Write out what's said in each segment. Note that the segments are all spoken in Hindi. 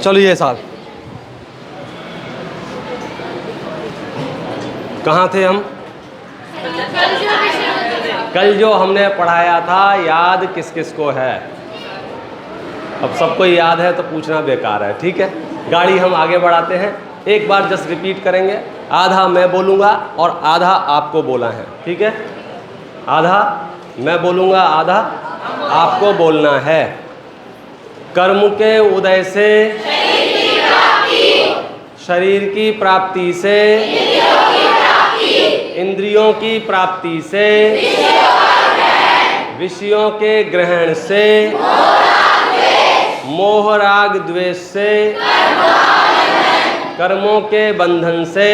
चलिए साहब, कहाँ थे हम? कल जो हमने पढ़ाया था याद किस किस को है? अब सबको याद है तो पूछना बेकार है, ठीक है। गाड़ी हम आगे बढ़ाते हैं, एक बार जस्ट रिपीट करेंगे। आधा मैं बोलूँगा और आधा आपको बोला है, ठीक है। आधा मैं बोलूँगा, आधा आपको बोलना है। कर्म के उदय से शरीर की प्राप्ति से, इंद्रियों की प्राप्ति से, विषयों के ग्रहण से, मोह राग द्वेष से, कर्मों के बंधन से,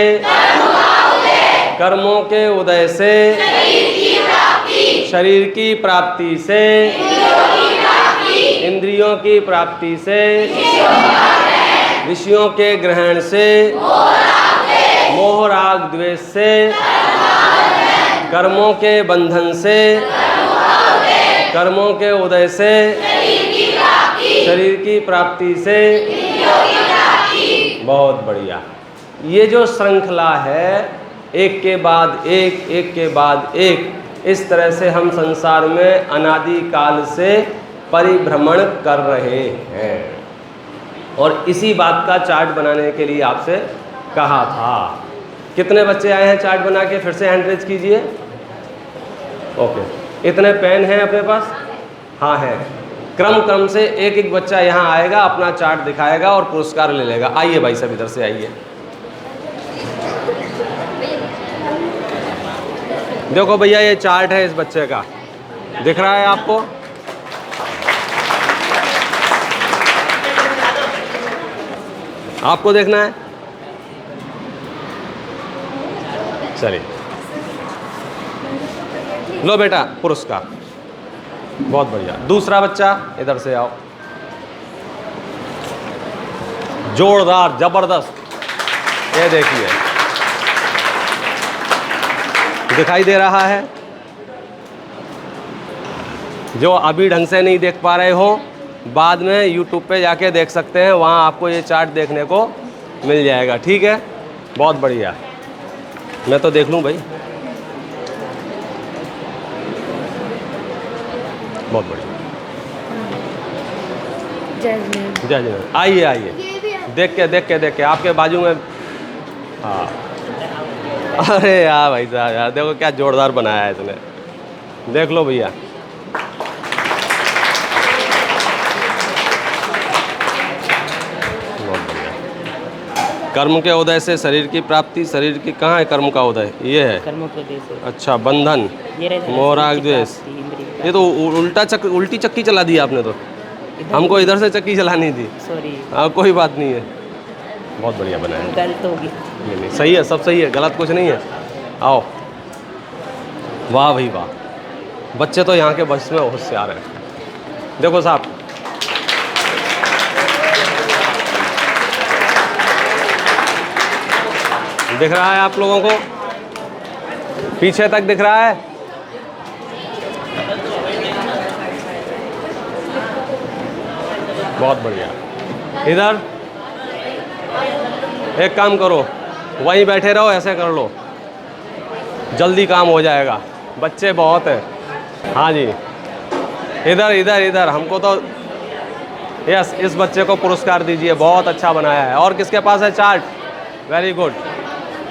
कर्मों के उदय से, शरीर की प्राप्ति से, इंद्रियों की प्राप्ति से, विषयों के ग्रहण से, मोह राग द्वेष से, कर्मों के बंधन से, कर्मों के उदय से, शरीर की प्राप्ति से। बहुत बढ़िया। ये जो श्रृंखला है, एक के बाद एक, एक के बाद एक, इस तरह से हम संसार में अनादि काल से परिभ्रमण कर रहे हैं। और इसी बात का चार्ट बनाने के लिए आपसे कहा था। कितने बच्चे आए हैं चार्ट बना के? फिर से हैंड रेज कीजिए। ओके, इतने पेन हैं अपने पास? हाँ है। क्रम से एक एक बच्चा यहाँ आएगा, अपना चार्ट दिखाएगा और पुरस्कार ले लेगा। आइए भाई सब इधर से आइए। देखो भैया, ये चार्ट है इस बच्चे का, दिख रहा है आपको? आपको देखना है? चलिए, लो बेटा पुरस्कार। बहुत बढ़िया। दूसरा बच्चा इधर से आओ। जोरदार, जबरदस्त। ये देखिए, दिखाई दे रहा है? जो अभी ढंग से नहीं देख पा रहे हो, बाद में YouTube पे जाके देख सकते हैं, वहाँ आपको ये चार्ट देखने को मिल जाएगा, ठीक है। बहुत बढ़िया। मैं तो देख लूँ भाई। बहुत बढ़िया। जय जय। आइए आइए, देख के आपके बाजू में। हाँ, अरे यार भाई साहब, यार देखो क्या जोरदार बनाया है इसने। देख लो भैया। बहुत बढ़िया। कर्म के उदय से शरीर की प्राप्ति। शरीर की कहाँ है कर्म का उदय? ये है कर्म के उदय से। अच्छा, बंधन, मोह राग द्वेष। ये तो उल्टी चक्की चला दी आपने तो। हमको इधर से चक्की चलानी थी। सॉरी। हाँ, कोई बात नहीं है। बहुत बढ़िया बनाया। गलत होगी? नहीं, सही है, सब सही है, गलत कुछ नहीं है। आओ। वाह भाई वाह, बच्चे तो यहाँ के बस में होशियार हैं। देखो साहब, दिख रहा है आप लोगों को? पीछे तक दिख रहा है? बहुत बढ़िया। इधर एक काम करो, वहीं बैठे रहो, ऐसे कर लो, जल्दी काम हो जाएगा। बच्चे बहुत हैं। हाँ जी, इधर इधर इधर। हमको तो यस, इस बच्चे को पुरस्कार दीजिए, बहुत अच्छा बनाया है। और किसके पास है चार्ट? वेरी गुड,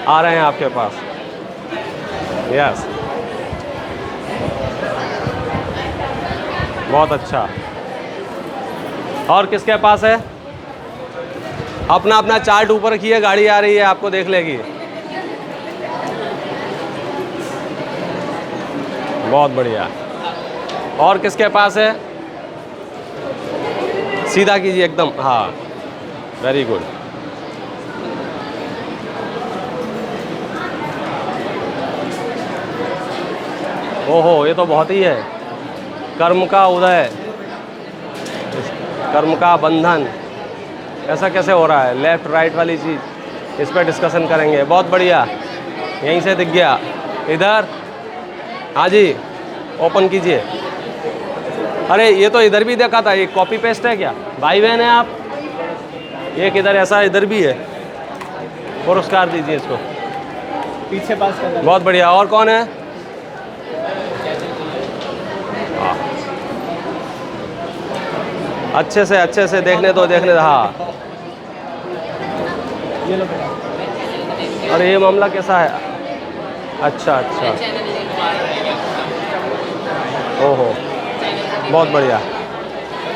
आ रहे हैं आपके पास। यस, बहुत अच्छा। और किसके पास है? अपना अपना चार्ट ऊपर रखिए, गाड़ी आ रही है, आपको देख लेगी। बहुत बढ़िया। और किसके पास है? सीधा कीजिए एकदम। हाँ, वेरी गुड। ओहो, ये तो बहुत ही है। कर्म का उदय, कर्म का बंधन, ऐसा कैसे हो रहा है? लेफ्ट राइट वाली चीज़, इस पर डिस्कशन करेंगे। बहुत बढ़िया, यहीं से दिख गया। इधर, हाँ जी, ओपन कीजिए। अरे ये तो इधर भी देखा था, ये कॉपी पेस्ट है क्या? भाई बहन हैं आप? एक इधर ऐसा इधर भी है, पुरस्कार दीजिए इसको, पीछे पास कर। बहुत बढ़िया। और कौन है? अच्छे से देखने दो, हाँ। ये लो बेटा। और ये मामला कैसा है? अच्छा, ओहो, बहुत बढ़िया।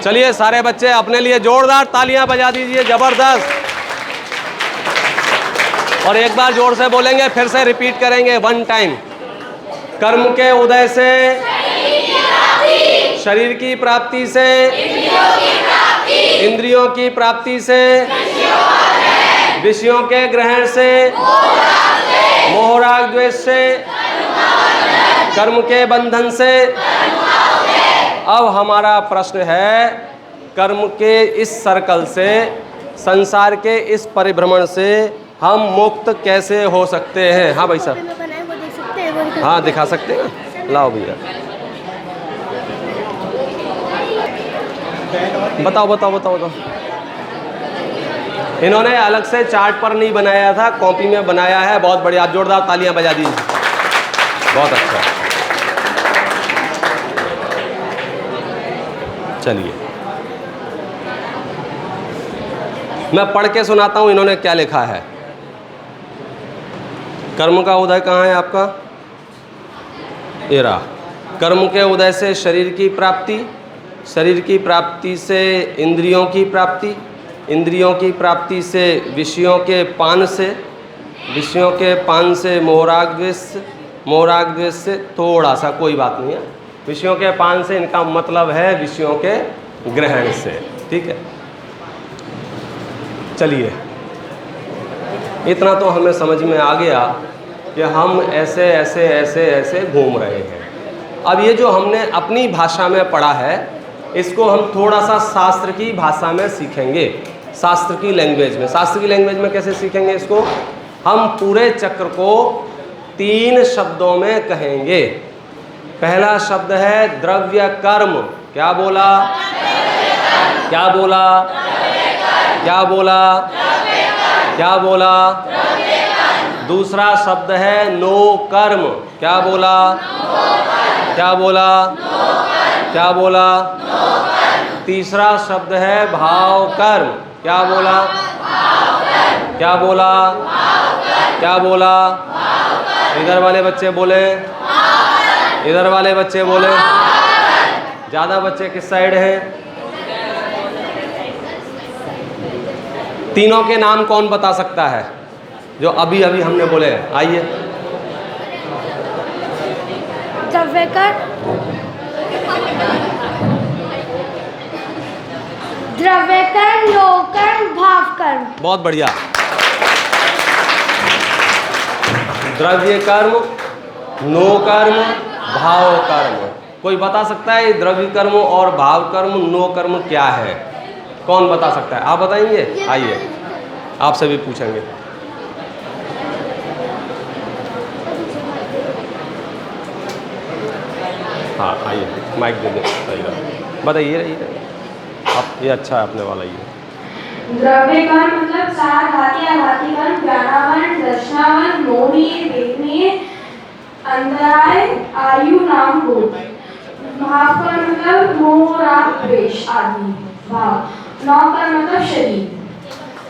चलिए सारे बच्चे अपने लिए जोरदार तालियां बजा दीजिए, जबरदस्त। और एक बार जोर से बोलेंगे, फिर से रिपीट करेंगे 1 टाइम। कर्म के उदय से शरीर की प्राप्ति से, इंद्रियों की प्राप्ति से, विषयों के ग्रहण से, मोहराग द्वेष से, कर्म के बंधन से। अब हमारा प्रश्न है, कर्म के इस सर्कल से, संसार के इस परिभ्रमण से हम मुक्त कैसे हो सकते हैं? हाँ भाई साहब, हाँ दिखा सकते हैं, लाओ भैया, बताओ। इन्होंने अलग से चार्ट पर नहीं बनाया था, कॉपी में बनाया है। बहुत बढ़िया, आप जोरदार तालियां बजा दीजिए, बहुत अच्छा। चलिए मैं पढ़ के सुनाता हूं इन्होंने क्या लिखा है। कर्म का उदय कहाँ है आपका? ये रहा। कर्म के उदय से शरीर की प्राप्ति, शरीर की प्राप्ति से इंद्रियों की प्राप्ति, इंद्रियों की प्राप्ति से विषयों के पान से, विषयों के पान से मोहराग द्वेष, मोहराग द्वेष से थोड़ा सा, कोई बात नहीं है, विषयों के पान से इनका मतलब है विषयों के ग्रहण से, ठीक है। चलिए इतना तो हमें समझ में आ गया कि हम ऐसे घूम रहे हैं। अब ये जो हमने अपनी भाषा में पढ़ा है, इसको हम थोड़ा सा शास्त्र की भाषा में सीखेंगे, शास्त्र की लैंग्वेज में। शास्त्र की लैंग्वेज में कैसे सीखेंगे इसको? हम पूरे चक्र को 3 शब्दों में कहेंगे। पहला शब्द है द्रव्य कर्म। क्या बोला? क्या बोला? क्या बोला? क्या बोला? दूसरा शब्द है नो कर्म। क्या बोला? क्या बोला? क्या बोला? तीसरा शब्द है भाव कर्म। क्या बोला? क्या बोला? क्या बोला? इधर वाले बच्चे बोले, इधर वाले बच्चे बोले। ज़्यादा बच्चे किस साइड हैं? तीनों के नाम कौन बता सकता है जो अभी अभी हमने बोले? आइए। द्रव्य कर्म, नो कर्म, भाव कर्म। बहुत बढ़िया। द्रव्य कर्म, नो कर्म, भाव कर्म। कोई बता सकता है द्रव्य कर्म और भाव कर्म, नो कर्म क्या है? कौन बता सकता है? आप बताएंगे? आइए, आपसे भी पूछेंगे। हाँ आइए, माइक दे दे, सही रहा। बताइए रहिए आप, ये अच्छा है अपने वाला ये। द्रव्य कर्म मतलब 4 घाती आघाती कर्म, ज्ञानावन, दर्शनावन, मोहनीय, देखनीय, अंतराय, आयु, नाम, बोध। भाव कर्म मतलब मोह, राग, द्वेष आदि भाव। नौ कर्म मतलब शरीर।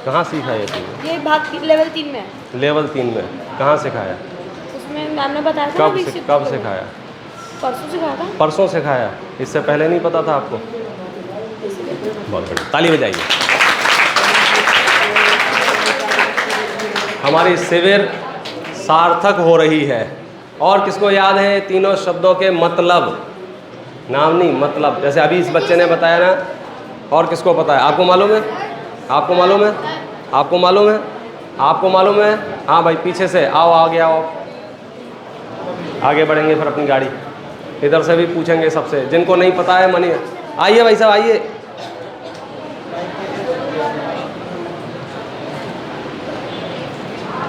कहाँ सीखा ये तुमने? ये भाग लेवल 3 में है। लेवल 3 में कहाँ सिखाया? उसमें मैम ने बताया था। कब सिखाया? परसों सिखाया था। परसों सिखाया? इससे पहले नहीं पता था आपको? बहुत बढ़िया, ताली बजाइए। हमारी शिविर सार्थक हो रही है। और किसको याद है तीनों शब्दों के मतलब? नाम नहीं, मतलब। जैसे अभी इस बच्चे ने बताया ना, और किसको पता है? आपको मालूम है? आपको मालूम है? आपको मालूम है? आपको मालूम है? हाँ भाई, पीछे से आओ, आगे आओ, आगे बढ़ेंगे फिर अपनी गाड़ी। इधर से भी पूछेंगे सबसे, जिनको नहीं पता है मनी। आइए भाई साहब, आइए।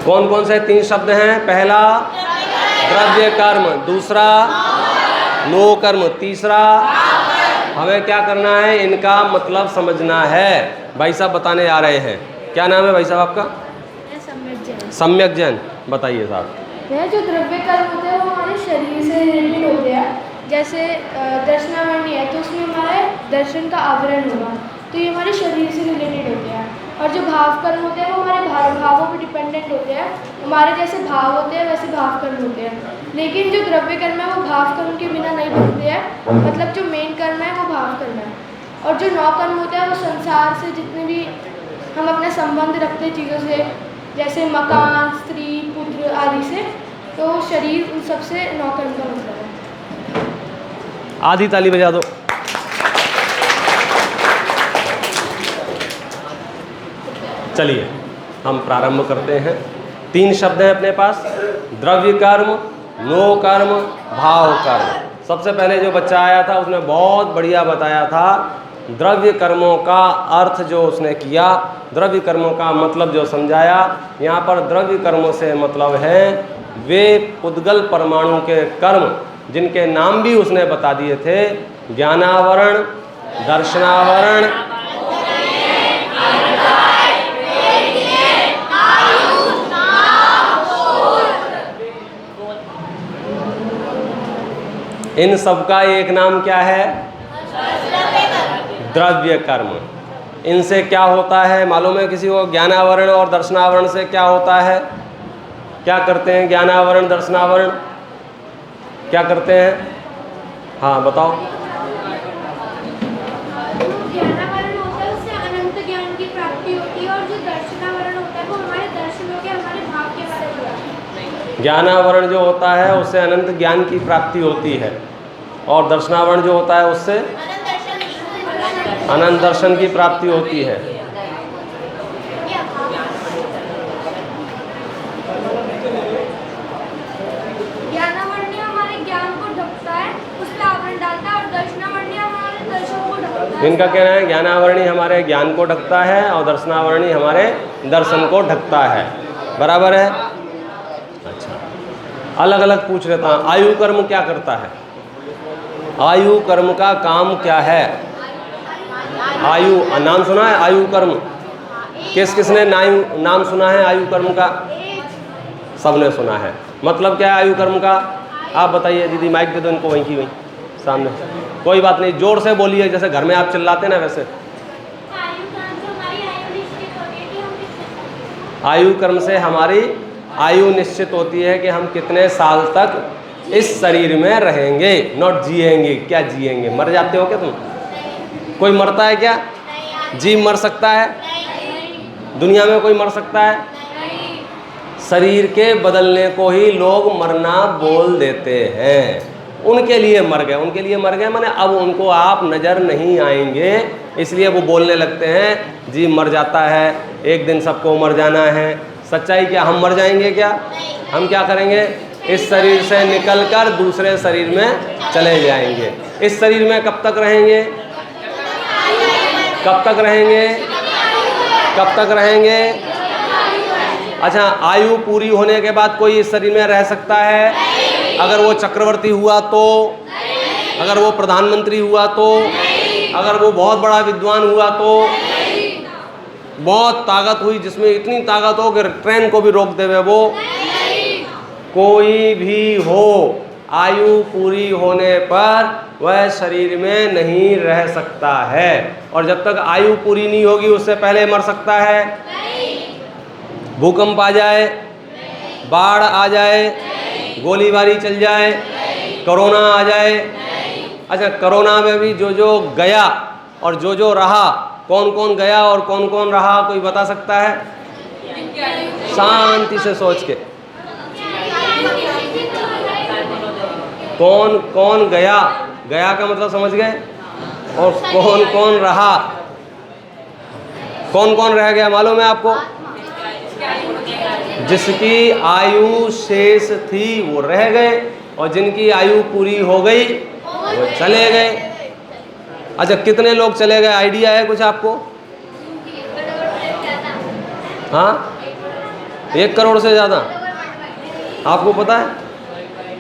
कौन कौन से 3 शब्द हैं? पहला द्रव्य कर्म, दूसरा नो कर्म, तीसरा हमें क्या करना है, इनका मतलब समझना है। भाई साहब बताने आ रहे हैं। क्या नाम है भाई साहब आपका? सम्यक जैन। बताइए साहब। वह जो द्रव्य कर्म होते हैं वो हमारे शरीर से रिलेटेड होते हैं। जैसे दर्शनावरणी है तो उसमें हमारा दर्शन का आवरण होगा, तो ये हमारे शरीर से रिलेटेड होते हैं। और जो भाव कर्म होते हैं वो हमारे भावों पर डिपेंडेंट होते हैं। हमारे जैसे भाव होते हैं वैसे भाव कर्म होते हैं। लेकिन जो द्रव्य कर्म है वो भाव कर्म के बिना नहीं बनते हैं, मतलब जो मेन कर्म है वो भाव कर्म है। और जो नौ कर्म होते हैं वो संसार से जितने भी हम अपना संबंध रखते हैं चीज़ों से, जैसे मकान, स्त्री, पुत्र आदि से, तो शरीर उन सबसे नौ कर्म का मतलब है। आधी ताली बजा दो। चलिए हम प्रारंभ करते हैं। 3 शब्द हैं अपने पास, द्रव्य कर्म, नो कर्म, भाव कर्म। सबसे पहले जो बच्चा आया था उसने बहुत बढ़िया बताया था। द्रव्य कर्मों का अर्थ जो उसने किया, द्रव्य कर्मों का मतलब जो समझाया। यहाँ पर द्रव्य कर्मों से मतलब है वे उद्गल परमाणु के कर्म जिनके नाम भी उसने बता दिए थे, ज्ञानावरण, दर्शनावरण, इन सबका एक नाम क्या है? द्रव्य कर्म। इनसे क्या होता है मालूम है किसी को? ज्ञानावरण और दर्शनावरण से क्या होता है? क्या करते हैं ज्ञानावरण, दर्शनावरण क्या करते हैं? हाँ बताओ। ज्ञानावरण होता है उससे अनंत ज्ञान की प्राप्ति होती है, और जो दर्शनावरण होता है वो हमारे दर्शनों के, हमारे भाव के बारे में होता है। ज्ञानावरण जो होता है उससे अनंत ज्ञान की प्राप्ति होती है, और दर्शनावरण जो होता है उससे अनंत दर्शन की प्राप्ति होती है। ज्ञानावरण हमारे ज्ञान को ढकता है, उस पर आवरण डालता है, और दर्शनावरण हमारे दर्शन को ढकता है। इनका कहना है ज्ञानावरणी हमारे ज्ञान को ढकता है और दर्शनावरणी हमारे दर्शन को ढकता है। बराबर है? अच्छा, अलग अलग पूछ लेता हूँ। आयु कर्म क्या करता है? आयु कर्म का काम क्या है? आयु नाम सुना है? आयु कर्म किस किसने नाम सुना है आयु कर्म का? सबने सुना है। मतलब क्या है आयु कर्म का? आप बताइए। दीदी माइक दे दो इनको, वहीं की वहीं सामने। कोई बात नहीं, जोर से बोलिए, जैसे घर में आप चिल्लाते ना वैसे। आयु कर्म से हमारी आयु निश्चित होती है कि हम कितने साल तक इस शरीर में रहेंगे, नॉट जिएंगे। क्या जिएंगे? मर जाते हो क्या तुम? कोई मरता है क्या? जीव मर सकता है? दुनिया में कोई मर सकता है? शरीर के बदलने को ही लोग मरना बोल देते हैं। उनके लिए मर गए, उनके लिए मर गए माने अब उनको आप नज़र नहीं आएंगे, इसलिए वो बोलने लगते हैं जीव मर जाता है, एक दिन सबको मर जाना है। सच्चाई क्या? हम मर जाएंगे क्या? हम क्या करेंगे? इस शरीर से निकलकर दूसरे शरीर में चले जाएंगे। इस शरीर में कब तक रहेंगे? कब तक रहेंगे? कब तक रहेंगे? अच्छा, आयु पूरी होने के बाद कोई इस शरीर में रह सकता है? अगर वो चक्रवर्ती हुआ तो, अगर वो प्रधानमंत्री हुआ तो, अगर वो बहुत बड़ा विद्वान हुआ तो, बहुत ताकत हुई जिसमें इतनी ताकत हो कि ट्रेन को भी रोक देवे वो, कोई भी हो, आयु पूरी होने पर वह शरीर में नहीं रह सकता है। और जब तक आयु पूरी नहीं होगी उससे पहले मर सकता है? भूकंप आ जाए, बाढ़ आ जाए, गोलीबारी चल जाए, कोरोना आ जाए। अच्छा, कोरोना में भी जो जो गया और जो जो रहा, कौन कौन गया और कौन कौन रहा, कोई बता सकता है? शांति से सोच के। कौन कौन गया? गया का मतलब समझ गए? और कौन कौन रहा? कौन कौन रह गया मालूम है आपको? जिसकी आयु शेष थी वो रह गए, और जिनकी आयु पूरी हो गई वो चले गए। अच्छा, कितने लोग चले गए? आइडिया है कुछ आपको? हाँ, 1 करोड़ से ज़्यादा। आपको पता है?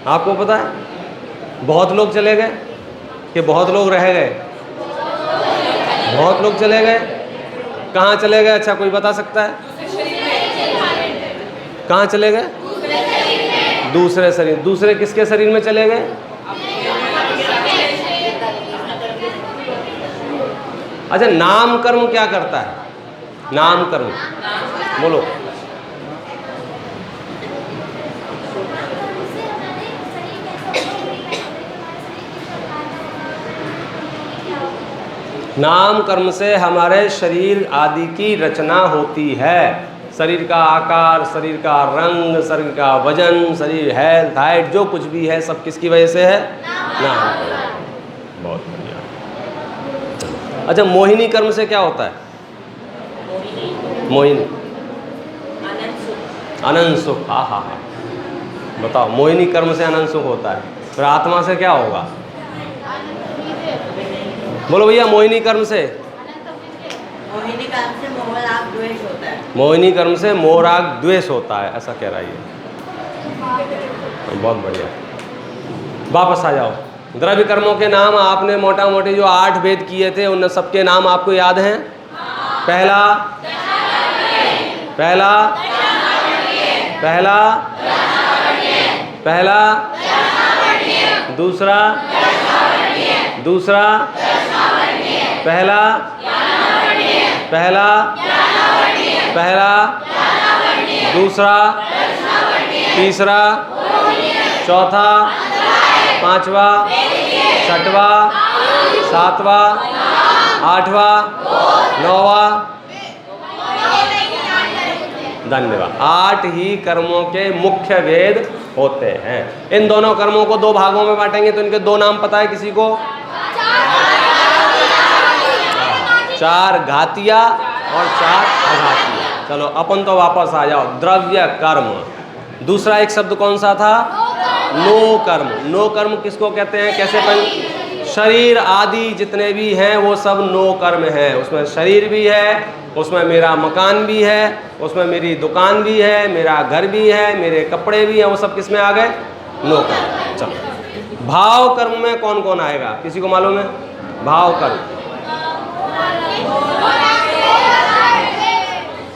आपको पता है? बहुत लोग चले गए कि बहुत लोग रह गए? बहुत लोग चले गए। कहाँ चले गए? अच्छा, कोई बता सकता है? कहाँ चले गए? दूसरे शरीर। दूसरे किसके शरीर में चले गए? अच्छा, नाम कर्म क्या करता है? नाम कर्म बोलो। नाम कर्म से हमारे शरीर आदि की रचना होती है। शरीर का आकार, शरीर का रंग, शरीर का वजन, शरीर हेल्थ, हाइट, जो कुछ भी है सब किसकी वजह से है? नाम कर्म। बहुत बढ़िया। अच्छा, मोहिनी कर्म से क्या होता है? मोहिनी अनंत सुख। हाँ हाँ हाँ, बताओ। मोहिनी कर्म से अनंत सुख होता है। फिर आत्मा से क्या होगा? बोलो भैया। मोहिनी कर्म से मोह राग द्वेष होता है। मोहिनी कर्म से मोह राग द्वेष होता है, ऐसा कह रहा है ये। बहुत बढ़िया। वापस आ जाओ। द्रव्य कर्मों के नाम आपने मोटा मोटी जो 8 भेद किए थे उन सबके नाम आपको याद हैं? पहला पहला पहला पहला दूसरा दूसरा पहला पहला पहला दूसरा तीसरा चौथा पांचवा छठवा सातवा आठवा नौवा। धन्यवाद। 8 ही कर्मों के मुख्य भेद होते हैं। इन दोनों कर्मों को 2 भागों में बांटेंगे तो इनके 2 नाम पता है किसी को? 4 घातिया और 4 अघातिया। चलो अपन तो वापस आ जाओ। द्रव्य कर्म। दूसरा एक शब्द कौन सा था? नो कर्म। नो कर्म किसको कहते हैं? कैसे? शरीर आदि जितने भी हैं वो सब नो कर्म है। उसमें शरीर भी है, उसमें मेरा मकान भी है, उसमें मेरी दुकान भी है, मेरा घर भी है, मेरे कपड़े भी हैं, वो सब किस में आ गए? नो कर्म। चलो, भाव कर्म में कौन कौन आएगा? किसी को मालूम है? भाव कर्म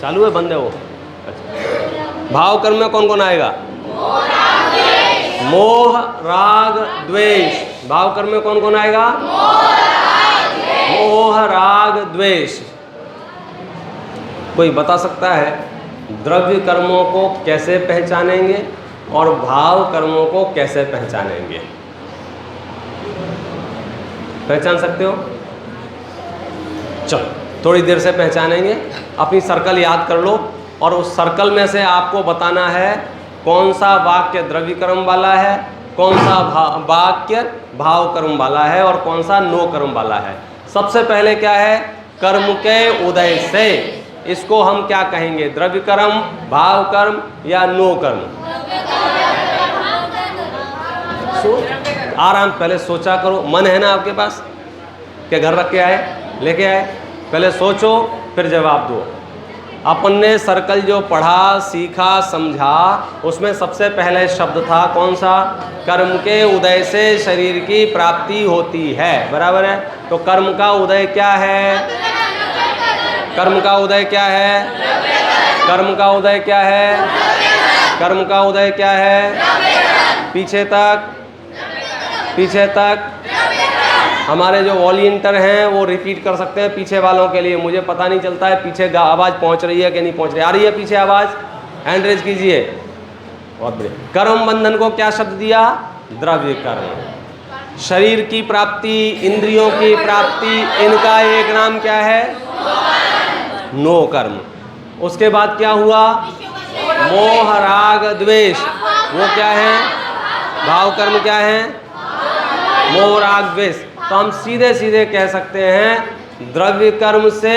चालू है, बंद है वो? अच्छा, भाव कर्म में कौन कौन आएगा? मोह राग द्वेष। भाव कर्म में कौन कौन आएगा? मोह राग द्वेष। कोई बता सकता है द्रव्य कर्मों को कैसे पहचानेंगे और भाव कर्मों को कैसे पहचानेंगे? पहचान सकते हो? चलो, थोड़ी देर से पहचानेंगे। अपनी सर्कल याद कर लो और उस सर्कल में से आपको बताना है कौन सा वाक्य द्रव्य कर्म वाला है, कौन सा वाक्य भाव कर्म वाला है और कौन सा नो कर्म वाला है। सबसे पहले क्या है? कर्म के उदय से। इसको हम क्या कहेंगे? द्रव्य कर्म, भाव कर्म या नो कर्म? आराम पहले सोचा करो। मन है ना आपके पास? क्या घर रख के आए? लेके आए? पहले सोचो फिर जवाब दो। अपन ने सर्कल जो पढ़ा, सीखा, समझा, उसमें सबसे पहले शब्द था कौन सा? कर्म के उदय से शरीर की प्राप्ति होती है। बराबर है? तो कर्म का उदय क्या है? कर्म का उदय क्या है? कर्म का उदय क्या है? कर्म का उदय क्या है? पीछे तक, पीछे तक। हमारे जो वॉलंटियर हैं वो रिपीट कर सकते हैं पीछे वालों के लिए। मुझे पता नहीं चलता है पीछे आवाज़ पहुंच रही है कि नहीं पहुंच रही। आ रही है पीछे आवाज़? हैंड रेज कीजिए। बहुत बढ़िया। कर्म बंधन को क्या शब्द दिया? द्रव्य कर्म। शरीर की प्राप्ति, इंद्रियों की प्राप्ति, इनका एक नाम क्या है? नो कर्म। उसके बाद क्या हुआ? मोह राग द्वेष। वो क्या है? भाव कर्म। क्या है? मोह राग द्वेष। तो हम सीधे सीधे कह सकते हैं द्रव्य कर्म से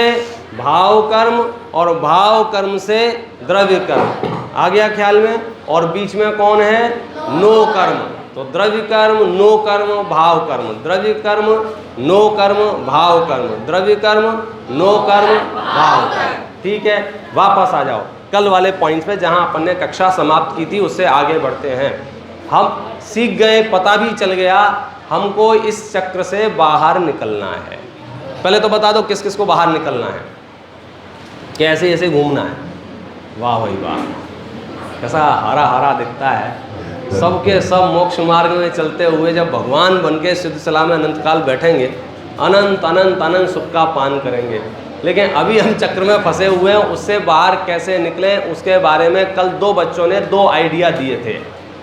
भाव कर्म और भाव कर्म से द्रव्य कर्म। आ गया ख्याल में? और बीच में कौन है? नो कर्म। तो द्रव्य कर्म, नो कर्म, भाव कर्म। द्रव्य कर्म, नो कर्म, भाव कर्म। द्रव्य कर्म, नो कर्म, भाव कर्म। ठीक है, वापस आ जाओ कल वाले पॉइंट्स पे जहां अपन ने कक्षा समाप्त की थी, उससे आगे बढ़ते हैं। हम सीख गए, पता भी चल गया हमको इस चक्र से बाहर निकलना है। पहले तो बता दो किस किस को बाहर निकलना है, कैसे ऐसे घूमना है। वाह भाई वाह, कैसा हरा हरा दिखता है। सबके सब मोक्ष मार्ग में चलते हुए जब भगवान बन के सिद्ध सलाह में अनंत काल बैठेंगे, अनंत अनंत अनंत सुख का पान करेंगे। लेकिन अभी हम चक्र में फंसे हुए हैं, उससे बाहर कैसे निकलें उसके बारे में कल 2 बच्चों ने 2 आइडिया दिए थे।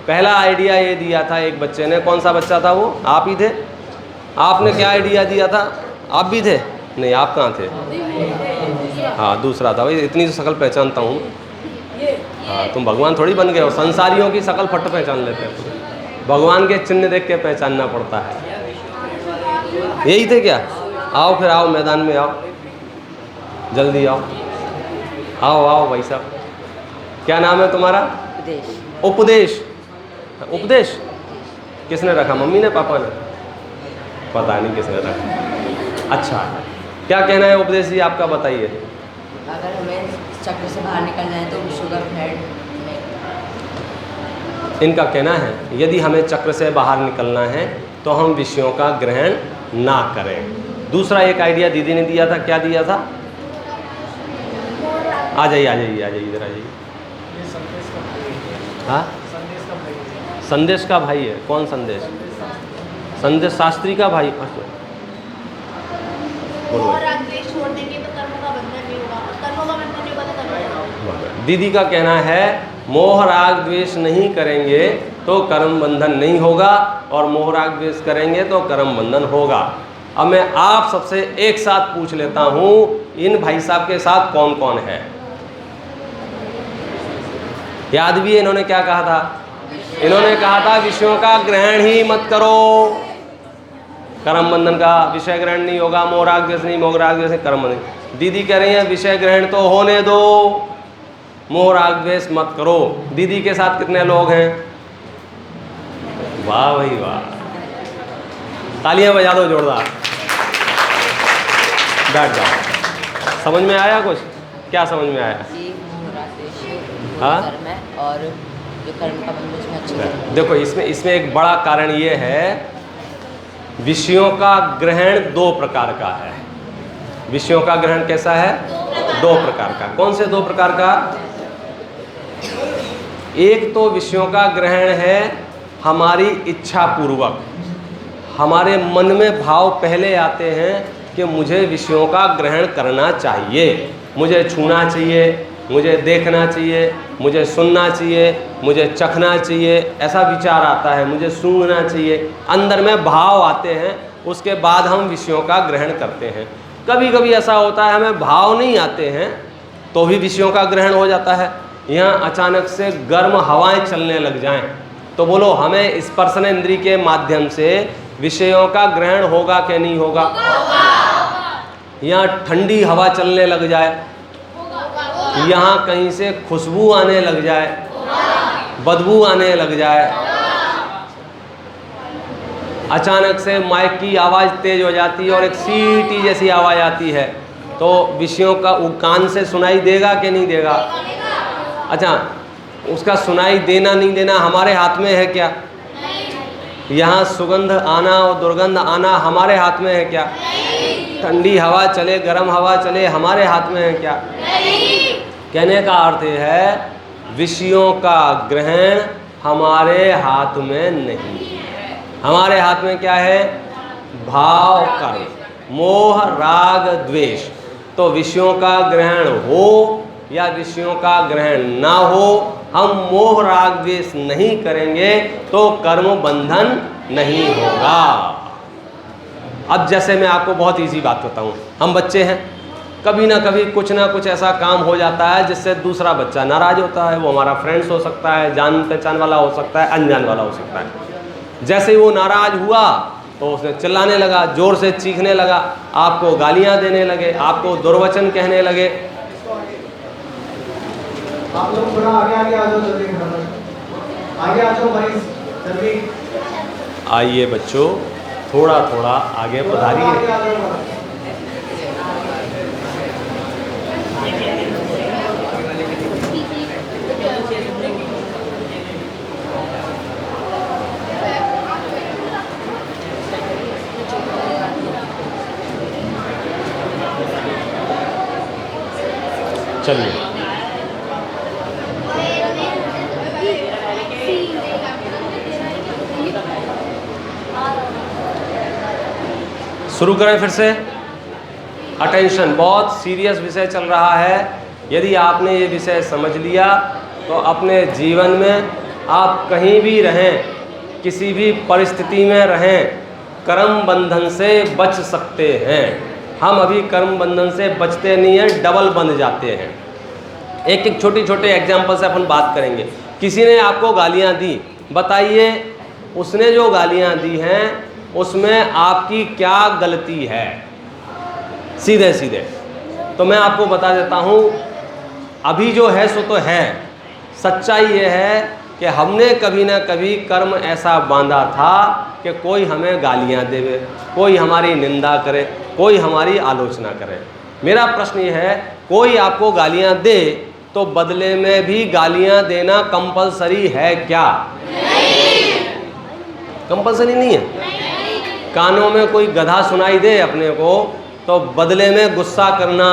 पहला आइडिया ये दिया था एक बच्चे ने, कौन सा बच्चा था वो? आप ही थे। आपने क्या आइडिया दिया था? आप भी थे? नहीं, आप कहाँ थे? हाँ, दूसरा था। भाई इतनी तो शकल पहचानता हूँ। हाँ, तुम भगवान थोड़ी बन गए हो, संसारियों की शकल फट पहचान लेते हो, भगवान के चिन्ह देख के पहचानना पड़ता है। यही थे क्या? आओ फिर, आओ मैदान में आओ, जल्दी आओ, आओ आओ भाई साहब। क्या नाम है तुम्हारा? उपदेश। उपदेश? उपदेश किसने रखा? मम्मी ने, पापा ने? पता नहीं किसने रखा। अच्छा, क्या कहना है उपदेश जी आपका, बताइए। अगर हमें चक्र से बाहर निकलना है तो शुगर फ्राइड नहीं। इनका कहना है यदि हमें चक्र से बाहर निकलना है तो हम विषयों का ग्रहण ना करें। दूसरा एक आइडिया दीदी ने दिया था, क्या दिया था? आ जाइए आ जाइए आ जाइए, इधर आ जाइए। हाँ, संदेश का भाई है। कौन संदेश? संदेश शास्त्री का भाई। बोलो। छोड़ देंगे तो कर्म का बंधन नहीं होगा, कर्म का बंधन नहीं होगा तो कर्म। दीदी का कहना है मोह राग द्वेष नहीं करेंगे तो कर्म बंधन नहीं होगा, और मोह राग द्वेष करेंगे तो कर्म बंधन होगा। अब मैं आप सबसे एक साथ पूछ लेता हूं, इन भाई साहब के साथ कौन कौन है? याद भी है इन्होंने क्या कहा था? इन्होंने कहा था विषयों का ग्रहण ही मत करो, कर्म बंधन का विषय ग्रहण नहीं होगा, मोह राग द्वेष नहीं, मोह राग द्वेष नहीं, कर्म बंधन। दीदी कह रही है विषय ग्रहण तो होने दो, मोह राग द्वेष मत करो। दीदी के साथ कितने लोग हैं? वाह भाई वाह, तालियां बजा दो जोरदार। बैठ जाओ। समझ में आया कुछ? क्या समझ में आया? हाँ, कर्म है और जो कर्म का बंधन उसमें अच्छी। देखो इसमें एक बड़ा कारण ये है, विषयों का ग्रहण 2 प्रकार का है। विषयों का ग्रहण कैसा है? 2 प्रकार का। कौन से 2 प्रकार का? एक तो विषयों का ग्रहण है हमारी इच्छा पूर्वक, हमारे मन में भाव पहले आते हैं कि मुझे विषयों का ग्रहण करना चाहिए, मुझे छूना चाहिए, मुझे देखना चाहिए, मुझे सुनना चाहिए, मुझे चखना चाहिए, ऐसा विचार आता है, मुझे सूंघना चाहिए, अंदर में भाव आते हैं, उसके बाद हम विषयों का ग्रहण करते हैं। कभी कभी ऐसा होता है हमें भाव नहीं आते हैं तो भी विषयों का ग्रहण हो जाता है। यहाँ अचानक से गर्म हवाएं चलने लग जाएं तो बोलो हमें स्पर्शन इंद्रिय के माध्यम से विषयों का ग्रहण होगा कि नहीं होगा? यहाँ ठंडी हवा चलने लग जाए, यहाँ कहीं से खुशबू आने लग जाए, बदबू आने लग जाए, अचानक से माइक की आवाज़ तेज हो जाती है और एक सीटी जैसी आवाज़ आती है, तो विषयों का कान से सुनाई देगा कि नहीं देगा? अच्छा, उसका सुनाई देना नहीं देना हमारे हाथ में है क्या? यहाँ सुगंध आना और दुर्गंध आना हमारे हाथ में है क्या? ठंडी हवा चले, गर्म हवा चले, हमारे हाथ में है क्या? कहने का अर्थ है विषयों का ग्रहण हमारे हाथ में नहीं है। हमारे हाथ में क्या है? भाव, कर्म, मोह, राग, द्वेष। तो विषयों का ग्रहण हो या विषयों का ग्रहण ना हो, हम मोह राग द्वेष नहीं करेंगे तो कर्म बंधन नहीं होगा। अब जैसे मैं आपको बहुत इजी बात बताऊं, हम बच्चे हैं, कभी ना कभी कुछ ना कुछ ऐसा काम हो जाता है जिससे दूसरा बच्चा नाराज होता है। वो हमारा फ्रेंड्स हो सकता है, जान पहचान वाला हो सकता है, अनजान वाला हो सकता है। जैसे ही वो नाराज हुआ तो उसने चिल्लाने लगा, जोर से चीखने लगा, आपको गालियां देने लगे, आपको दुर्वचन कहने लगे। आप लोग थोड़ा आगे आगे आ जाओ, जल्दी आगे आ जाओ भाई, जल्दी आइए बच्चों, थोड़ा थोड़ा आगे पधारिए। चलिए, शुरू करें फिर से। अटेंशन, बहुत सीरियस विषय चल रहा है। यदि आपने ये विषय समझ लिया तो अपने जीवन में आप कहीं भी रहें, किसी भी परिस्थिति में रहें, कर्म बंधन से बच सकते हैं। हम अभी कर्म बंधन से बचते नहीं हैं, डबल बंध जाते हैं। एक एक छोटे छोटे एग्जाम्पल से अपन बात करेंगे। किसी ने आपको गालियाँ दी, बताइए उसने जो गालियाँ दी हैं उसमें आपकी क्या गलती है? सीधे सीधे तो मैं आपको बता देता हूँ, अभी जो है सो तो है। सच्चाई ये है कि हमने कभी ना कभी कर्म ऐसा बांधा था कि कोई हमें गालियाँ देवे, कोई हमारी निंदा करे, कोई हमारी आलोचना करे। मेरा प्रश्न ये है, कोई आपको गालियाँ दे तो बदले में भी गालियाँ देना कंपलसरी है क्या? नहीं। कंपलसरी नहीं है। कानों में कोई गधा सुनाई दे अपने को तो बदले में गुस्सा करना,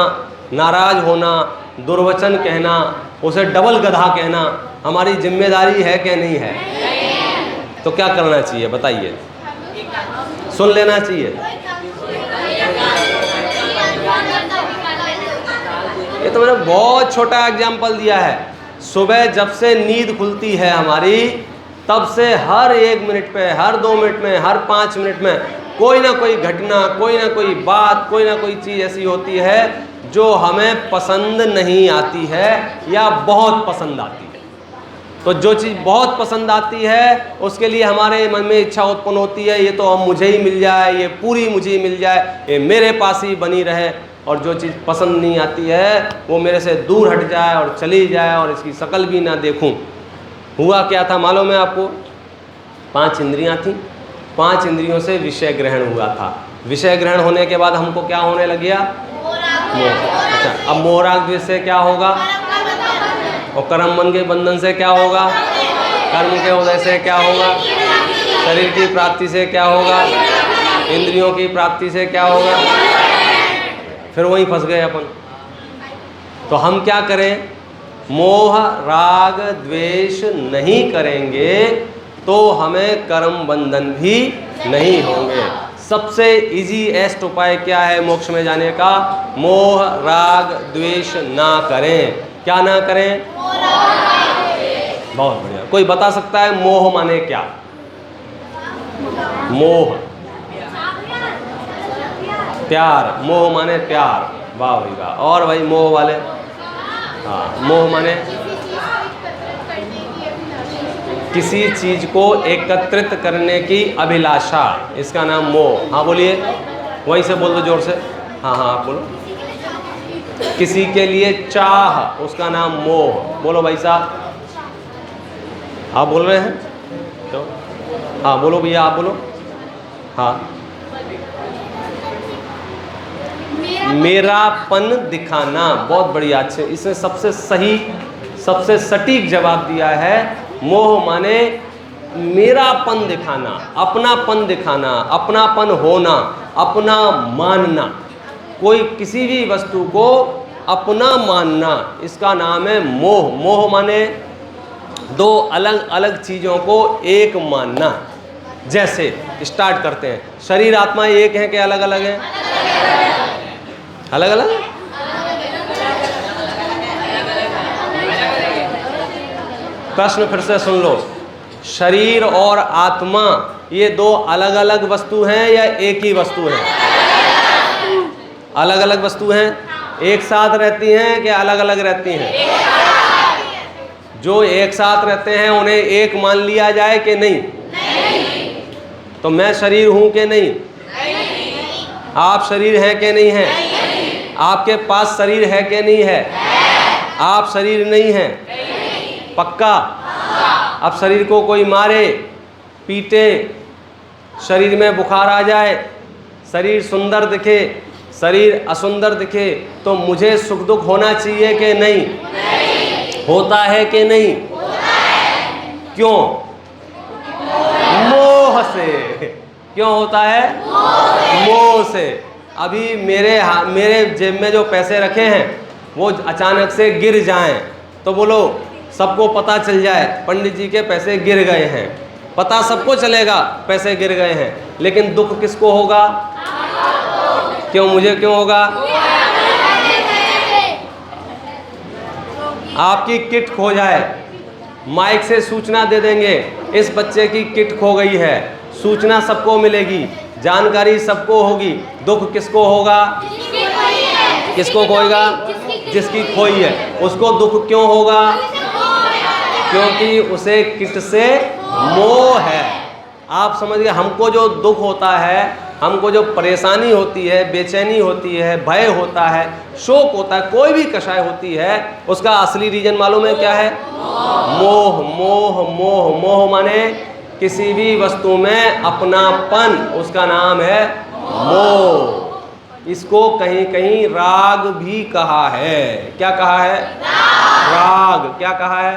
नाराज होना, दुर्वचन कहना, उसे डबल गधा कहना हमारी जिम्मेदारी है कि नहीं है? तो क्या करना चाहिए बताइए? सुन लेना चाहिए। ये तो मैंने बहुत छोटा एग्जाम्पल दिया है। सुबह जब से नींद खुलती है हमारी, तब से हर 1 मिनट पे, हर 2 मिनट में, हर 5 मिनट में कोई ना कोई घटना, कोई ना कोई बात, कोई ना कोई चीज़ ऐसी होती है जो हमें पसंद नहीं आती है या बहुत पसंद आती है। तो जो चीज़ बहुत पसंद आती है उसके लिए हमारे मन में इच्छा उत्पन्न होती है, ये तो अब मुझे ही मिल जाए, ये पूरी मुझे ही मिल जाए, ये मेरे पास ही बनी रहे। और जो चीज़ पसंद नहीं आती है वो मेरे से दूर हट जाए और चली जाए और इसकी शक्ल भी ना देखूं। हुआ क्या था मालूम है आपको? 5 इंद्रियां थीं, 5 इंद्रियों से विषय ग्रहण हुआ था। विषय ग्रहण होने के बाद हमको क्या होने लग गया? मोह। अच्छा, अब मोहराग द्वेष से क्या होगा? और कर्म बन के बंधन से क्या होगा? कर्म के उदय से क्या होगा? शरीर की प्राप्ति से क्या होगा? इंद्रियों की प्राप्ति से क्या होगा? फिर वहीं फंस गए अपन। तो हम क्या करें? मोह राग द्वेष नहीं करेंगे तो हमें कर्म बंधन भी नहीं होंगे। सबसे इजीएस्ट उपाय क्या है मोक्ष में जाने का? मोह राग द्वेष ना करें। क्या ना करें? बहुत बढ़िया। कोई बता सकता है मोह माने क्या? मोह प्यार, मोह माने प्यार। वाह भाई वाह। और भाई मोह वाले? हाँ, मोह माने किसी चीज को एकत्रित करने की अभिलाषा, इसका नाम मोह। हाँ बोलिए, वहीं से बोल दो जोर से। हाँ हाँ आप बोलो। किसी के लिए चाह, उसका नाम मोह। बोलो भाई साहब, आप बोल रहे हैं तो? हाँ बोलो भैया, आप बोलो। हाँ, मेरापन दिखाना। बहुत बढ़िया। अच्छे, इसने सबसे सही, सबसे सटीक जवाब दिया है। मोह माने मेरापन दिखाना, अपनापन दिखाना, अपनापन होना, अपना मानना। कोई किसी भी वस्तु को अपना मानना, इसका नाम है मोह। मोह माने 2 अलग अलग चीज़ों को एक मानना। जैसे स्टार्ट करते हैं, शरीर आत्मा एक है कि अलग अलग है? अलग अलग। प्रश्न फिर से सुन लो। शरीर और आत्मा ये 2 अलग अलग वस्तु हैं या एक ही वस्तु है? अलग अलग वस्तु हैं। एक साथ रहती हैं कि अलग अलग रहती हैं? जो एक साथ रहते हैं उन्हें एक मान लिया जाए कि नहीं? तो मैं शरीर हूं कि नहीं? आप शरीर हैं कि नहीं हैं? आपके पास शरीर है कि नहीं है? आप शरीर नहीं हैं? पक्का? अब शरीर को कोई मारे, पीटे, शरीर में बुखार आ जाए, शरीर सुंदर दिखे, शरीर असुंदर दिखे, तो मुझे सुख दुख होना चाहिए कि नहीं? होता है कि नहीं? क्यों? मोह से। क्यों होता है? मोह से। अभी मेरे जेब में जो पैसे रखे हैं वो अचानक से गिर जाएं, तो बोलो सबको पता चल जाए पंडित जी के पैसे गिर गए हैं, पता सबको चलेगा पैसे गिर गए हैं, लेकिन दुख किसको होगा? क्यों, मुझे क्यों होगा? आपकी किट खो जाए, माइक से सूचना दे देंगे इस बच्चे की किट खो गई है, सूचना सबको मिलेगी, जानकारी सबको होगी, दुख किसको होगा? किसको खोएगा? जिसकी खोई है उसको दुख क्यों होगा? क्योंकि उसे किट से मोह है। आप समझिए, हमको जो दुख होता है, हमको जो परेशानी होती है, बेचैनी होती है, भय होता है, शोक होता है, कोई भी कषाय होती है, उसका असली रीजन मालूम है क्या है? मोह। मोह मोह मोह माने किसी भी वस्तु में अपनापन, उसका नाम है मोह। इसको कहीं कहीं राग भी कहा है। क्या कहा है? राग। क्या कहा है?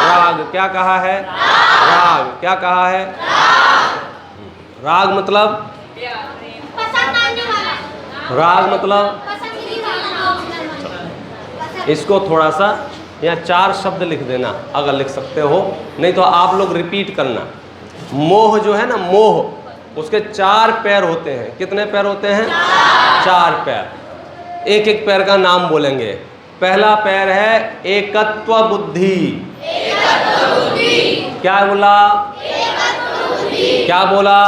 राग। क्या कहा है? राग। क्या कहा है? राग मतलब, राग मतलब, इसको थोड़ा सा यहाँ 4 शब्द लिख देना अगर लिख सकते हो, नहीं तो आप लोग रिपीट करना। मोह जो है ना, मोह, उसके 4 पैर होते हैं। कितने पैर होते हैं? 4 पैर। एक एक पैर का नाम बोलेंगे। पहला पैर है एकत्व बुद्धि। क्या बोला? क्या बोला?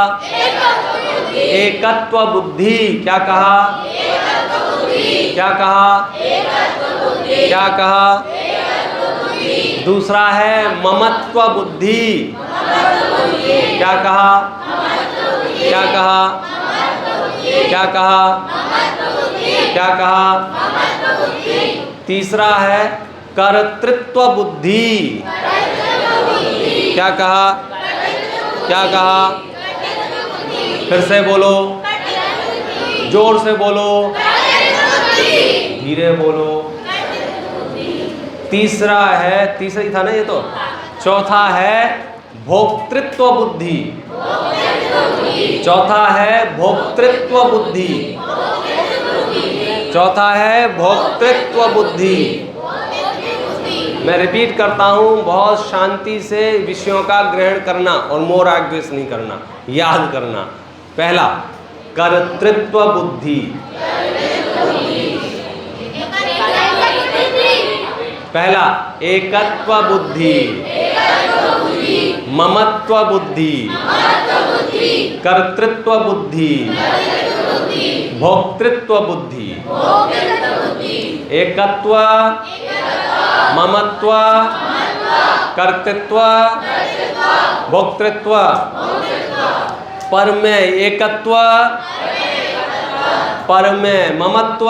एकत्व बुद्धि। क्या कहा? क्या कहा? क्या कहा? दूसरा है ममत्व बुद्धि। क्या कहा? क्या कहा? क्या कहा? क्या कहा? तीसरा है कर्तृत्व बुद्धि। क्या कहा? क्या कहा? फिर से बोलो, जोर से बोलो, धीरे बोलो। तीसरा है, तीसरा ही था ना ये तो। चौथा है भोक्तृत्व बुद्धि। चौथा है भोक्तृत्व बुद्धि। चौथा है भोक्तृत्व बुद्धि। मैं रिपीट करता हूँ, बहुत शांति से विषयों का ग्रहण करना और मोह राग द्वेष नहीं करना, याद करना। पहला कर्तृत्व बुद्धि, पहला एकत्व बुद्धि, ममत्व बुद्धि, कर्तृत्व बुद्धि, भोक्तृत्व बुद्धि। एकत्व, ममत्व, कर्तृत्व, भोक्तृत्व। पर में एकत्व, पर में ममत्व,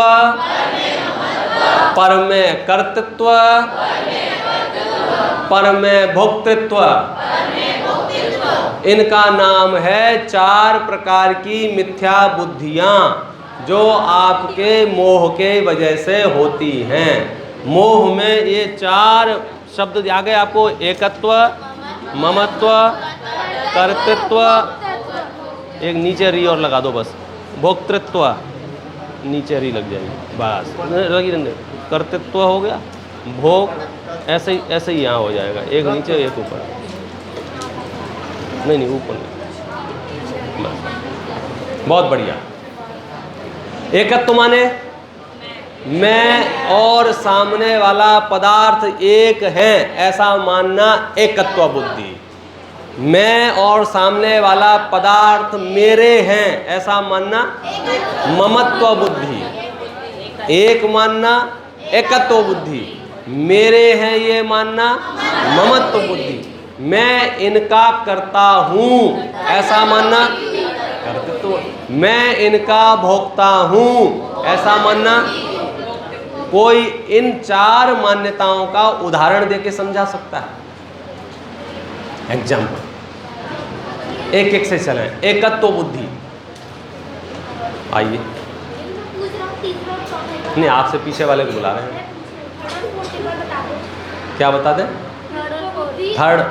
पर में कर्तृत्व, पर में भोक्तृत्व। इनका नाम है 4 प्रकार की मिथ्या बुद्धियां, जो आपके मोह के वजह से होती हैं। मोह में ये 4 शब्द आ गए आपको, एकत्व, ममत्व, कर्तृत्व, एक नीचे री और लगा दो बस, भोक्तृत्व, नीचे री लग जाएगी बस, लगी रहने। कर्तृत्व हो गया, भोग, ऐसे ही यहाँ हो जाएगा, एक नीचे एक ऊपर, नहीं ऊपर नहीं, बस। बहुत बढ़िया। एकत्व माने मैं और सामने वाला पदार्थ एक है, ऐसा मानना एकत्व बुद्धि। मैं और सामने वाला पदार्थ मेरे हैं, ऐसा मानना ममत्व बुद्धि। एक मानना एकत्व बुद्धि, मेरे हैं ये मानना ममत्व बुद्धि। मैं इनका करता हूँ, ऐसा मानना कर्तृत्व। मैं इनका भोगता हूँ, ऐसा मानना। कोई इन 4 मान्यताओं का उदाहरण देके समझा सकता है? एग्जाम्पल, एक एक से चलें। एकत्व बुद्धि, आइए। नहीं, आपसे पीछे वाले को बुला रहे हैं। क्या बता दें? थर्ड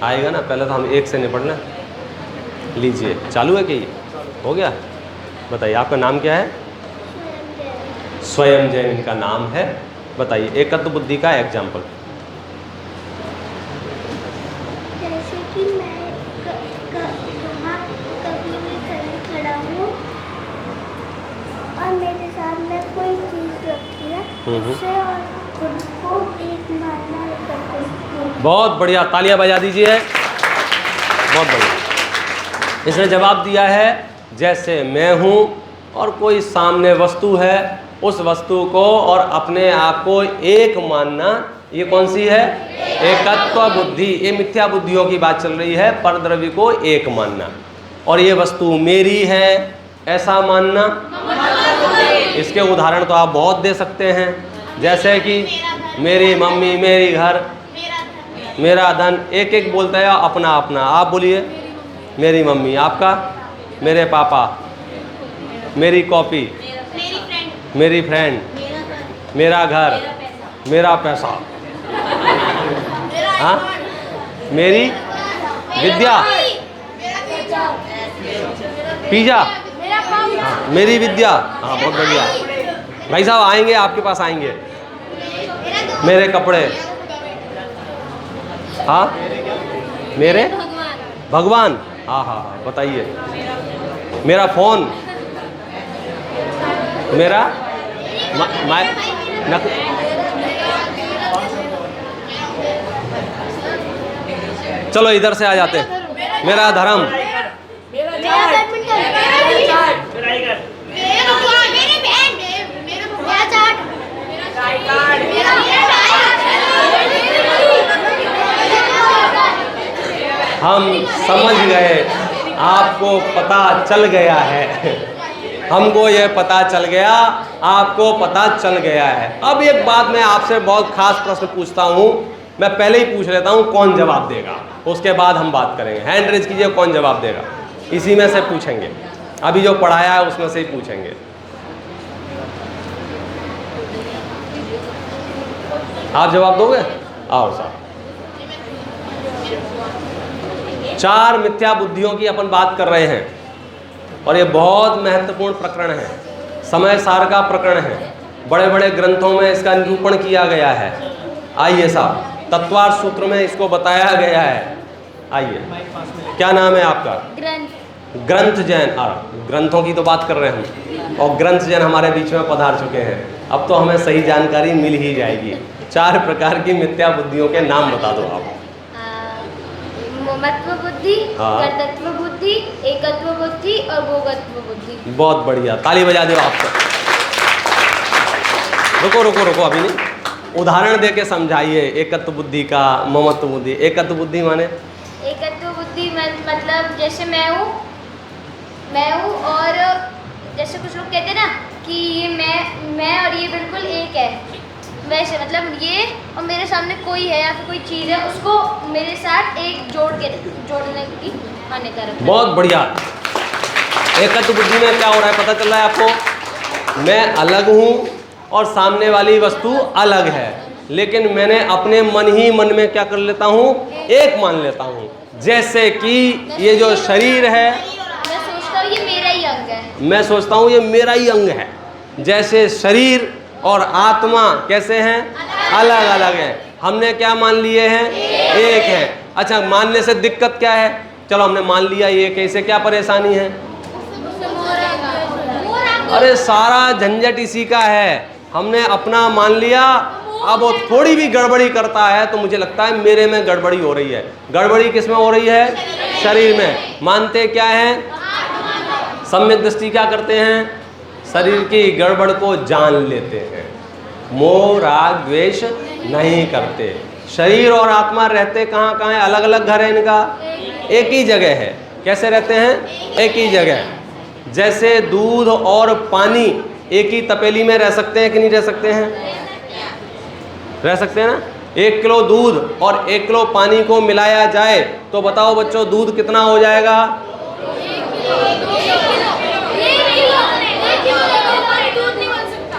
आएगा ना, पहले तो हम एक से निपटना। लीजिए, चालू है कि ये हो गया? बताइए, आपका नाम क्या है? स्वयं जैन इनका नाम है। बताइए एकत्व बुद्धि का एग्जाम्पल। जैसे कि मैं वहाँ कभी भी खड़ा हूँ और मेरे सामने कोई चीज़ रखी है, उससे और खुद को एक मानना करते हैं। बहुत बढ़िया, तालियां बजा दीजिए। बहुत बढ़िया। इसने जवाब दिया है जैसे मैं हूँ और कोई सामने वस्तु है, उस वस्तु को और अपने आप को एक मानना, ये कौन सी है? एकत्व बुद्धि। ये मिथ्या बुद्धियों की बात चल रही है, परद्रव्य को एक मानना। और ये वस्तु मेरी है ऐसा मानना। इसके उदाहरण तो आप बहुत दे सकते हैं, जैसे कि मेरी मम्मी, मेरी घर, मेरा धन। एक एक बोलता है अपना अपना। आप बोलिए। मेरी मम्मी, आपका? मेरे पापा, मेरी कॉपी, मेरी फ्रेंड, मेरा घर, मेरा पैसा, हाँ, मेरी विद्या, पिज्जा, हाँ, मेरी विद्या, हाँ, बहुत बढ़िया। भाई साहब आएंगे, आपके पास आएंगे। मेरे कपड़े, हाँ, मेरे भगवान, हाँ हाँ हाँ, बताइए। मेरा फोन, मेरा चलो इधर से आ जाते। मेरा धर्म, हम समझ गए, आपको पता चल गया है। हमको ये पता चल गया, आपको पता चल गया है। अब एक बात मैं आपसे बहुत खास प्रश्न पूछता हूँ, मैं पहले ही पूछ लेता हूँ, कौन जवाब देगा? उसके बाद हम बात करेंगे। हैंड रेज कीजिए, कौन जवाब देगा? इसी में से पूछेंगे, अभी जो पढ़ाया है उसमें से ही पूछेंगे। आप जवाब दोगे? आओ साहब। 4 मिथ्या बुद्धियों की अपन बात कर रहे हैं और ये बहुत महत्वपूर्ण प्रकरण है, समय सार का प्रकरण है। बड़े बड़े ग्रंथों में इसका निरूपण किया गया है। आइए साहब, तत्वार्थ सूत्र में इसको बताया गया है। आइए, क्या नाम है आपका? ग्रंथ जैन। ग्रंथों की तो बात कर रहे हैं हम, और ग्रंथ जैन हमारे बीच में पधार चुके हैं। अब तो हमें सही जानकारी मिल ही जाएगी। 4 प्रकार की मिथ्या बुद्धियों के नाम बता दो आप। ममत्व बुद्धि, कर्तृत्व बुद्धि, एकत्व बुद्धि और भोगत्व बुद्धि। बहुत बढ़िया, ताली बजा दो आपको। रुको रुको रुको, अभी नहीं, उदाहरण दे के समझाइए एकत्व बुद्धि का, ममत्व बुद्धि। एकत्व बुद्धि माने? एकत्व बुद्धि मतलब जैसे मैं हूँ और जैसे कुछ लोग कहते हैं ना कि ये मैं और ये बिल्कुल एक है, वैसे मतलब ये और मेरे सामने कोई है या फिर कोई चीज़ है, उसको मेरे साथ एक जोड़ने की मान्यता रखता है। बहुत बढ़िया। एकत्व बुद्धि में क्या हो रहा है पता चल रहा है आपको? मैं अलग हूँ और सामने वाली वस्तु अलग है, लेकिन मैंने अपने मन ही मन में क्या कर लेता हूँ? एक मान लेता हूँ। जैसे कि ये जो शरीर है, मैं सोचता हूँ ये मेरा ही अंग है। मैं सोचता हूँ ये मेरा ही अंग है। जैसे शरीर और आत्मा कैसे हैं? अलग अलग हैं। हमने क्या मान लिए हैं? एक है। अच्छा, मानने से दिक्कत क्या है? चलो हमने मान लिया एक है, इससे क्या परेशानी है? अरे सारा झंझट इसी का है। हमने अपना मान लिया, अब वो थोड़ी भी गड़बड़ी करता है तो मुझे लगता है मेरे में गड़बड़ी हो रही है। गड़बड़ी किस में हो रही है? शरीर में। मानते क्या है? सम्यक दृष्टि क्या करते हैं? शरीर की गड़बड़ को जान लेते हैं, मोह राग द्वेष नहीं करते। शरीर और आत्मा रहते कहाँ कहाँ है? अलग अलग घर है इनका, एक ही जगह है। कैसे रहते हैं? एक ही जगह। जैसे दूध और पानी एक ही तपेली में रह सकते हैं कि नहीं रह सकते हैं? रह सकते हैं ना। 1 किलो दूध और 1 किलो पानी को मिलाया जाए तो बताओ बच्चों, दूध कितना हो जाएगा?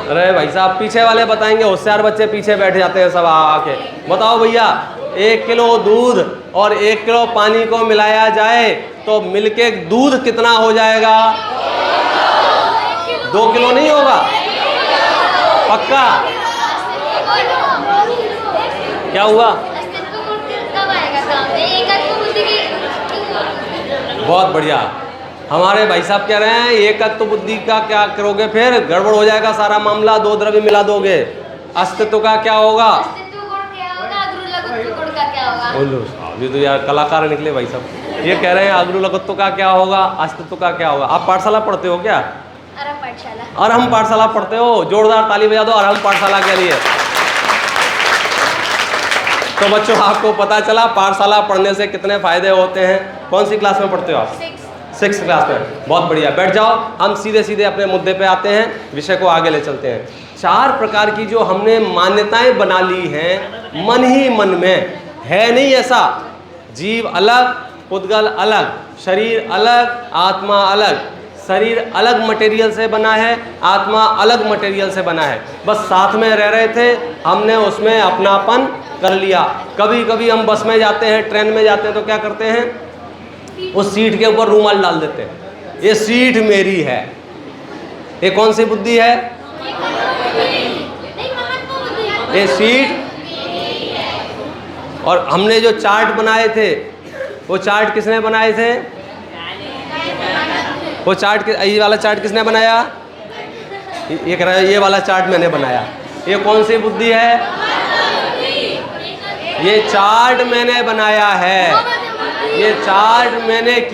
अरे भाई साहब, पीछे वाले बताएंगे, होशियार बच्चे पीछे बैठ जाते हैं सब आके। बताओ भैया, 1 किलो दूध और 1 किलो पानी को मिलाया जाए तो मिलके दूध कितना हो जाएगा? 2 किलो नहीं होगा? पक्का? क्या हुआ? अस्तित्व गुण कब आएगा काम में? एकत्व बुद्धि की बहुत बढ़िया। हमारे भाई साहब कह रहे हैं एकत्व बुद्धि का क्या करोगे? फिर गड़बड़ हो जाएगा सारा मामला, दो द्रव्य मिला दोगे। अस्तित्व का क्या होगा? अस्तित्व गुण क्या होगा? अग्रु लघुत्व गुण का क्या होगा? बोलो, अभी तो यार कलाकार निकले भाई साहब। ये कह रहे हैं अग्रु लघुत्व का क्या होगा, अस्तित्व का क्या होगा। आप पाठशाला पढ़ते हो क्या? आरंभ पाठशाला। और हम पाठशाला पढ़ते हो? जोरदार ताली बजा दो और हम पाठशाला के लिए। तो बच्चों आपको पता चला पाठशाला पढ़ने से कितने फायदे होते हैं। कौन सी क्लास में पढ़ते हो आप? 6th क्लास में। बहुत बढ़िया, बैठ जाओ। हम सीधे सीधे अपने मुद्दे पे आते हैं, विषय को आगे ले चलते हैं। 4 प्रकार की जो हमने मान्यताएं बना ली हैं मन ही मन में, है नहीं ऐसा? जीव अलग, पुद्गल अलग, शरीर अलग, आत्मा अलग। शरीर अलग मटेरियल से बना है, आत्मा अलग मटेरियल से बना है। बस साथ में रह रहे थे, हमने उसमें अपनापन कर लिया। कभी कभी हम बस में जाते हैं, ट्रेन में जाते हैं तो क्या करते हैं? उस सीट के ऊपर रूमाल डाल देते हैं, ये सीट मेरी है। ये कौन सी बुद्धि है? ये सीट। और हमने जो चार्ट बनाए थे, वो चार्ट किसने बनाए थे? वो चार्ट, ये वाला चार्ट किसने बनाया? ये कह रहा है ये वाला चार्ट मैंने बनाया। ये कौन सी बुद्धि है? ये चार्ट मैंने बनाया है, ये चार्ट मैंने